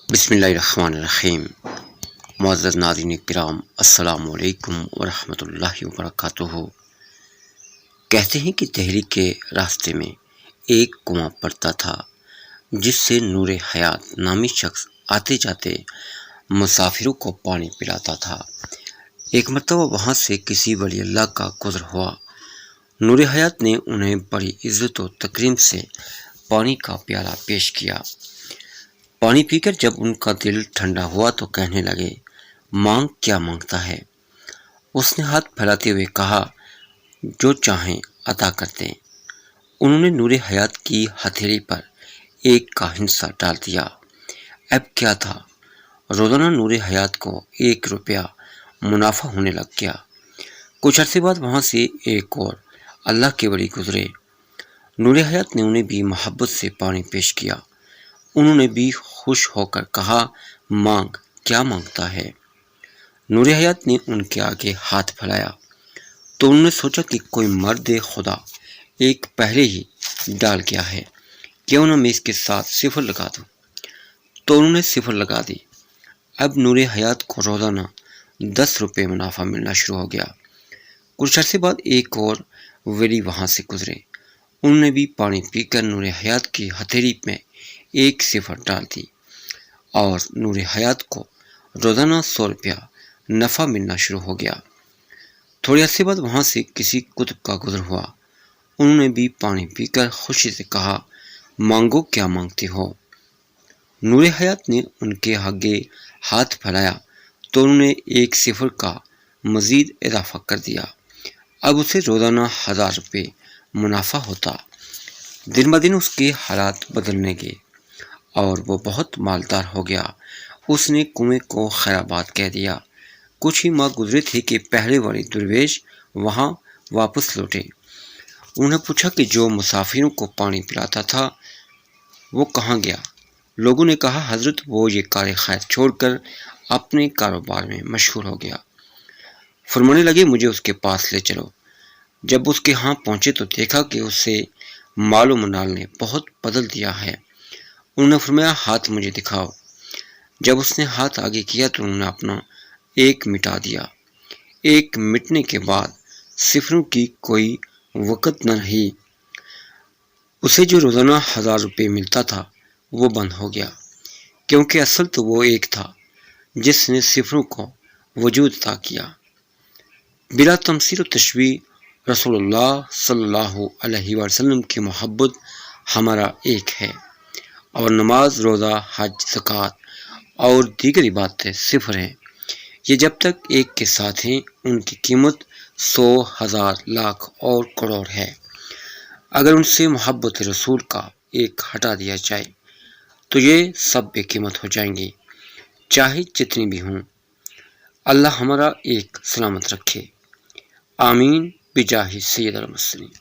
بسم اللہ الرحمن الرحیم۔ معزز ناظرین کرام، السلام علیکم ورحمۃ اللہ وبرکاتہ۔ کہتے ہیں کہ دہلی کے راستے میں ایک کنواں پڑتا تھا جس سے نور حیات نامی شخص آتے جاتے مسافروں کو پانی پلاتا تھا۔ ایک مرتبہ وہاں سے کسی ولی اللہ کا گزر ہوا۔ نور حیات نے انہیں بڑی عزت و تکریم سے پانی کا پیالہ پیش کیا۔ پانی پی کر جب ان کا دل ٹھنڈا ہوا تو کہنے لگے، مانگ کیا مانگتا ہے؟ اس نے ہاتھ پھیلاتے ہوئے کہا، جو چاہیں عطا کرتے۔ انہوں نے نور حیات کی ہتھیلی پر ایک کا ہندسہ ڈال دیا۔ اب کیا تھا، روزانہ نور حیات کو 1 روپیہ منافع ہونے لگ گیا۔ کچھ عرصے بعد وہاں سے ایک اور اللہ کے ولی گزرے۔ نور حیات نے انہیں بھی محبت سے پانی پیش کیا۔ انہوں نے بھی خوش ہو کر کہا، مانگ کیا مانگتا ہے؟ نور حیات نے ان کے آگے ہاتھ پھیلایا تو انہوں نے سوچا کہ کوئی مرد خدا ایک پہلے ہی ڈال گیا ہے، کیوں نہ میں اس کے ساتھ 0 لگا دوں؟ تو انہوں نے 0 لگا دی۔ اب نور حیات کو روزانہ 10 روپے منافع ملنا شروع ہو گیا۔ کچھ عرصے بعد ایک اور ولی وہاں سے گزرے۔ انہوں نے بھی پانی پی کر نور حیات کی ہتھیلی میں 1 صفر ڈال دی اور نور حیات کو روزانہ 100 روپیہ نفع ملنا شروع ہو گیا۔ تھوڑے عرصے بعد وہاں سے کسی کتب کا گزر ہوا۔ انہوں نے بھی پانی پی کر خوشی سے کہا، مانگو کیا مانگتے ہو؟ نور حیات نے ان کے آگے ہاتھ پھیلایا تو انہوں نے 1 صفر کا مزید اضافہ کر دیا۔ اب اسے روزانہ 1000 روپے منافع ہوتا۔ دن بدن اس کے حالات بدلنے گئے اور وہ بہت مالدار ہو گیا۔ اس نے کنویں کو خیر آباد کہہ دیا۔ کچھ ہی ماہ گزرے تھے کہ پہلے والی درویش وہاں واپس لوٹے۔ انہوں نے پوچھا کہ جو مسافروں کو پانی پلاتا تھا وہ کہاں گیا؟ لوگوں نے کہا، حضرت وہ یہ کار خیر چھوڑ کر اپنے کاروبار میں مشغول ہو گیا۔ فرمانے لگے، مجھے اس کے پاس لے چلو۔ جب اس کے ہاں پہنچے تو دیکھا کہ اسے مال و منال نے بہت بدل دیا ہے۔ انہوں نے فرمایا، ہاتھ مجھے دکھاؤ۔ جب اس نے ہاتھ آگے کیا تو انہوں نے اپنا 1 مٹا دیا۔ 1 مٹنے کے بعد صفروں کی کوئی وقت نہ رہی۔ اسے جو روزانہ 1000 روپے ملتا تھا وہ بند ہو گیا، کیونکہ اصل تو وہ ایک تھا جس نے صفروں کو وجود عطا کیا۔ بلا تمثیل و تشبیہ رسول اللہ صلی اللہ علیہ وسلم کی محبت ہمارا ایک ہے، اور نماز، روزہ، حج، زکوٰۃ اور دیگر عبادتیں 0 ہیں۔ یہ جب تک ایک کے ساتھ ہیں ان کی قیمت 100، 1000، لاکھ اور کروڑ ہے۔ اگر ان سے محبت رسول کا ایک ہٹا دیا جائے تو یہ سب بے قیمت ہو جائیں گے، چاہے جتنی بھی ہوں۔ اللہ ہمارا ایک سلامت رکھے، آمین بجاہ سید المرسلین۔